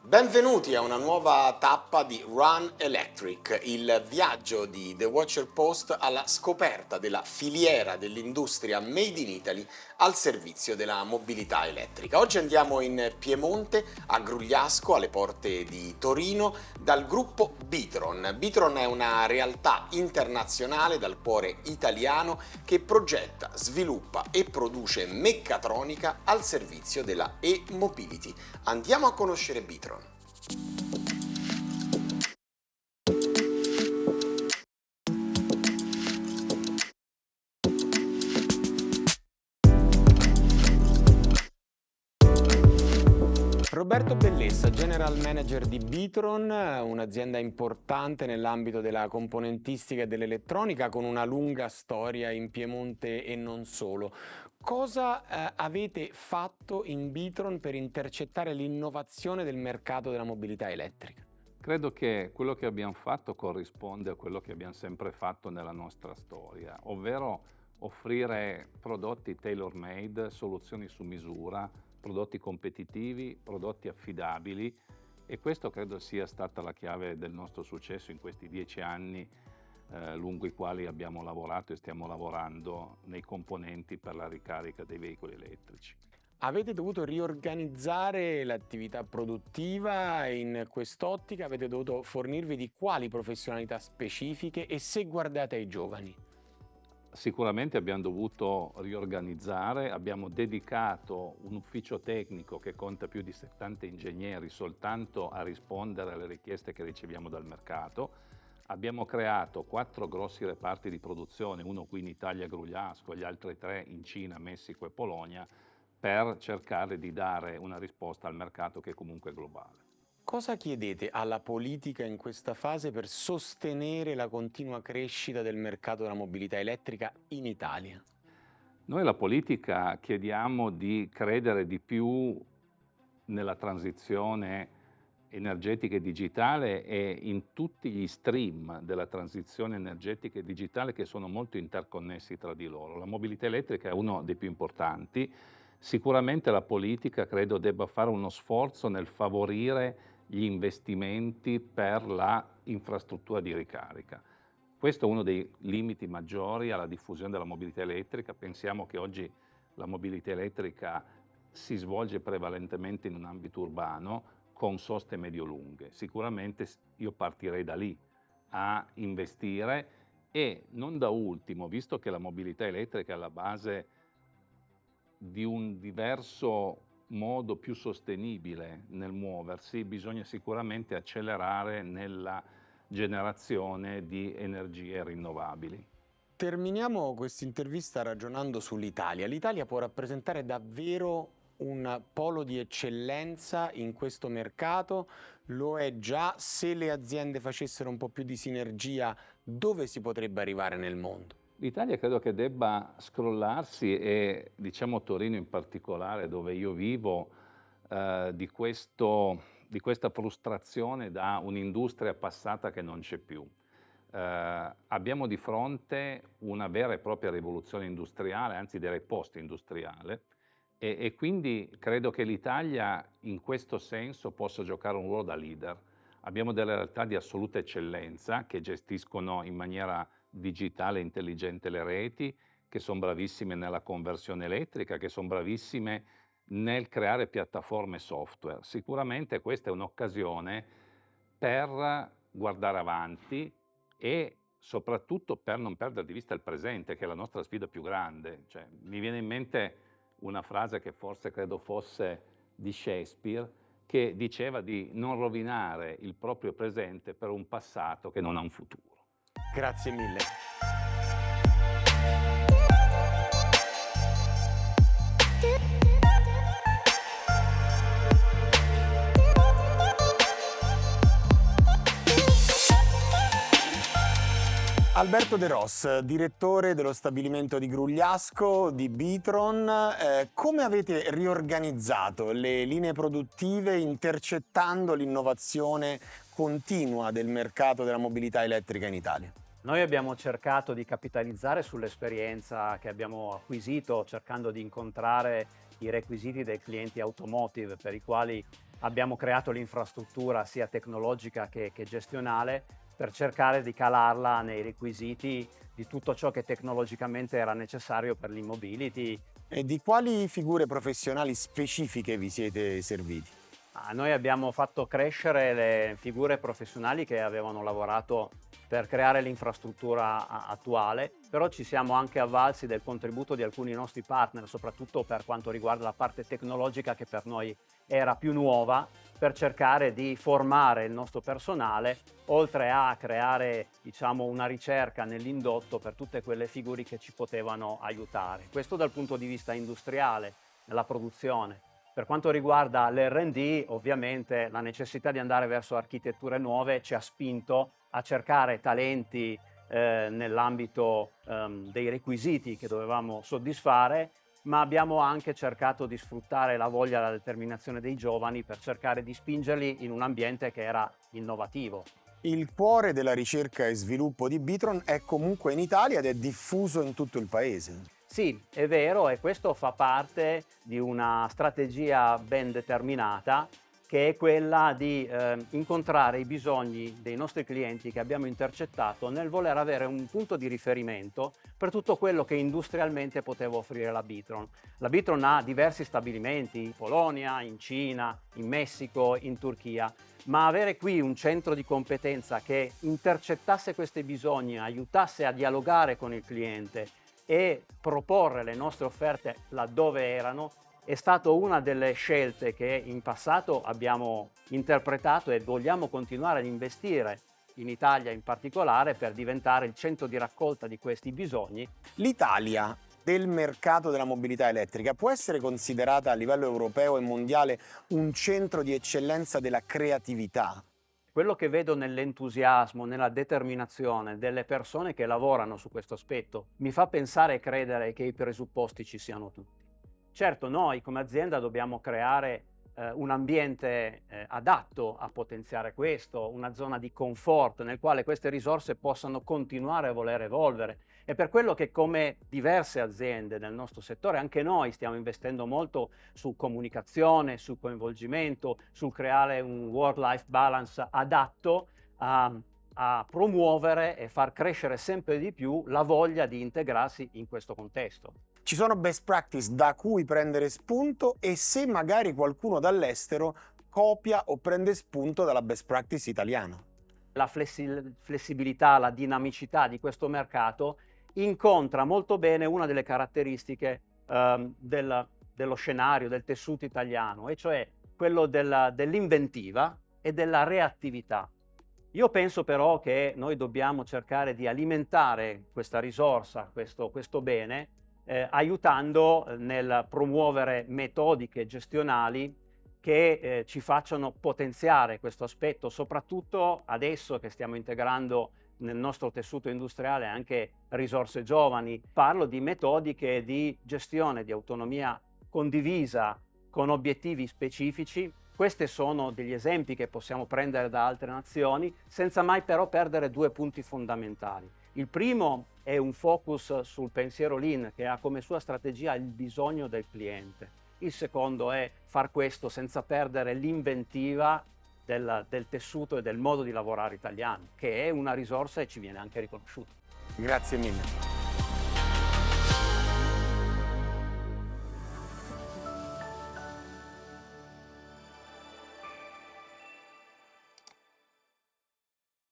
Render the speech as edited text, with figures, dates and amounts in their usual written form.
Benvenuti a una nuova tappa di Run Electric, il viaggio di The Watcher Post alla scoperta della filiera dell'industria Made in Italy al servizio della mobilità elettrica. Oggi andiamo in Piemonte, a Grugliasco, alle porte di Torino, dal gruppo Bitron. Bitron è una realtà internazionale dal cuore italiano che progetta, sviluppa e produce meccatronica al servizio della e-mobility. Andiamo a conoscere Bitron. Roberto Bellessa, General Manager di Bitron, un'azienda importante nell'ambito della componentistica e dell'elettronica con una lunga storia in Piemonte e non solo. Cosa avete fatto in Bitron per intercettare l'innovazione del mercato della mobilità elettrica? Credo che quello che abbiamo fatto corrisponde a quello che abbiamo sempre fatto nella nostra storia, ovvero offrire prodotti tailor-made, soluzioni su misura, prodotti competitivi, prodotti affidabili, e questo credo sia stata la chiave del nostro successo in questi 10 anni lungo i quali abbiamo lavorato e stiamo lavorando nei componenti per la ricarica dei veicoli elettrici. Avete dovuto riorganizzare l'attività produttiva in quest'ottica? Avete dovuto fornirvi di quali professionalità specifiche e se guardate ai giovani? Sicuramente abbiamo dovuto riorganizzare, abbiamo dedicato un ufficio tecnico che conta più di 70 ingegneri soltanto a rispondere alle richieste che riceviamo dal mercato. Abbiamo creato 4 grossi reparti di produzione, uno qui in Italia a Grugliasco, gli altri 3 in Cina, Messico e Polonia, per cercare di dare una risposta al mercato che comunque è globale. Cosa chiedete alla politica in questa fase per sostenere la continua crescita del mercato della mobilità elettrica in Italia? Noi alla politica chiediamo di credere di più nella transizione energetica e digitale e in tutti gli stream della transizione energetica e digitale che sono molto interconnessi tra di loro. La mobilità elettrica è uno dei più importanti. Sicuramente la politica credo debba fare uno sforzo nel favorire gli investimenti per la infrastruttura di ricarica. Questo è uno dei limiti maggiori alla diffusione della mobilità elettrica. Pensiamo che oggi la mobilità elettrica si svolge prevalentemente in un ambito urbano con soste medio-lunghe. Sicuramente io partirei da lì a investire e non da ultimo, visto che la mobilità elettrica è alla base di un diverso modo più sostenibile nel muoversi, bisogna sicuramente accelerare nella generazione di energie rinnovabili. Terminiamo questa intervista ragionando sull'Italia. L'Italia può rappresentare davvero un polo di eccellenza in questo mercato? Lo è già? Se le aziende facessero un po' più di sinergia, dove si potrebbe arrivare nel mondo? L'Italia credo che debba scrollarsi e diciamo Torino in particolare, dove io vivo, di questa frustrazione da un'industria passata che non c'è più. Abbiamo di fronte una vera e propria rivoluzione industriale, anzi direi post-industriale, e quindi credo che l'Italia in questo senso possa giocare un ruolo da leader. Abbiamo delle realtà di assoluta eccellenza che gestiscono in maniera digitale e intelligente le reti, che sono bravissime nella conversione elettrica, che sono bravissime nel creare piattaforme software. Sicuramente questa è un'occasione per guardare avanti e soprattutto per non perdere di vista il presente, che è la nostra sfida più grande. Cioè, mi viene in mente una frase che forse credo fosse di Shakespeare, che diceva di non rovinare il proprio presente per un passato che non ha un futuro. Grazie mille. Alberto De Ros, direttore dello stabilimento di Grugliasco di Bitron, come avete riorganizzato le linee produttive intercettando l'innovazione continua del mercato della mobilità elettrica in Italia? Noi abbiamo cercato di capitalizzare sull'esperienza che abbiamo acquisito cercando di incontrare i requisiti dei clienti automotive per i quali abbiamo creato l'infrastruttura sia tecnologica che gestionale per cercare di calarla nei requisiti di tutto ciò che tecnologicamente era necessario per l'e-mobility. E di quali figure professionali specifiche vi siete serviti? Noi abbiamo fatto crescere le figure professionali che avevano lavorato per creare l'infrastruttura attuale, però ci siamo anche avvalsi del contributo di alcuni nostri partner, soprattutto per quanto riguarda la parte tecnologica che per noi era più nuova, per cercare di formare il nostro personale, oltre a creare, diciamo, una ricerca nell'indotto per tutte quelle figure che ci potevano aiutare. Questo dal punto di vista industriale, nella produzione. Per quanto riguarda l'R&D, ovviamente la necessità di andare verso architetture nuove ci ha spinto a cercare talenti nell'ambito dei requisiti che dovevamo soddisfare, ma abbiamo anche cercato di sfruttare la voglia e la determinazione dei giovani per cercare di spingerli in un ambiente che era innovativo. Il cuore della ricerca e sviluppo di Bitron è comunque in Italia ed è diffuso in tutto il paese. Sì, è vero, e questo fa parte di una strategia ben determinata, che è quella di incontrare i bisogni dei nostri clienti che abbiamo intercettato nel voler avere un punto di riferimento per tutto quello che industrialmente poteva offrire la Bitron. La Bitron ha diversi stabilimenti in Polonia, in Cina, in Messico, in Turchia, ma avere qui un centro di competenza che intercettasse questi bisogni, aiutasse a dialogare con il cliente e proporre le nostre offerte laddove erano, è stata una delle scelte che in passato abbiamo interpretato e vogliamo continuare ad investire in Italia in particolare per diventare il centro di raccolta di questi bisogni. L'Italia del mercato della mobilità elettrica può essere considerata a livello europeo e mondiale un centro di eccellenza della creatività? Quello che vedo nell'entusiasmo, nella determinazione delle persone che lavorano su questo aspetto mi fa pensare e credere che i presupposti ci siano tutti. Certo, noi come azienda dobbiamo creare un ambiente adatto a potenziare questo, una zona di comfort nel quale queste risorse possano continuare a voler evolvere. È per quello che, come diverse aziende del nostro settore, anche noi stiamo investendo molto su comunicazione, su coinvolgimento, sul creare un work-life balance adatto a promuovere e far crescere sempre di più la voglia di integrarsi in questo contesto. Ci sono best practice da cui prendere spunto e se magari qualcuno dall'estero copia o prende spunto dalla best practice italiana? La flessibilità, la dinamicità di questo mercato incontra molto bene una delle caratteristiche dello scenario, del tessuto italiano, e cioè quello dell'inventiva e della reattività. Io penso però che noi dobbiamo cercare di alimentare questa risorsa, questo bene, aiutando nel promuovere metodiche gestionali che ci facciano potenziare questo aspetto, soprattutto adesso che stiamo integrando nel nostro tessuto industriale anche risorse giovani. Parlo di metodiche di gestione di autonomia condivisa con obiettivi specifici. Questi sono degli esempi che possiamo prendere da altre nazioni, senza mai però perdere due punti fondamentali. Il primo è un focus sul pensiero Lean, che ha come sua strategia il bisogno del cliente. Il secondo è far questo senza perdere l'inventiva del tessuto e del modo di lavorare italiano, che è una risorsa e ci viene anche riconosciuta. Grazie mille.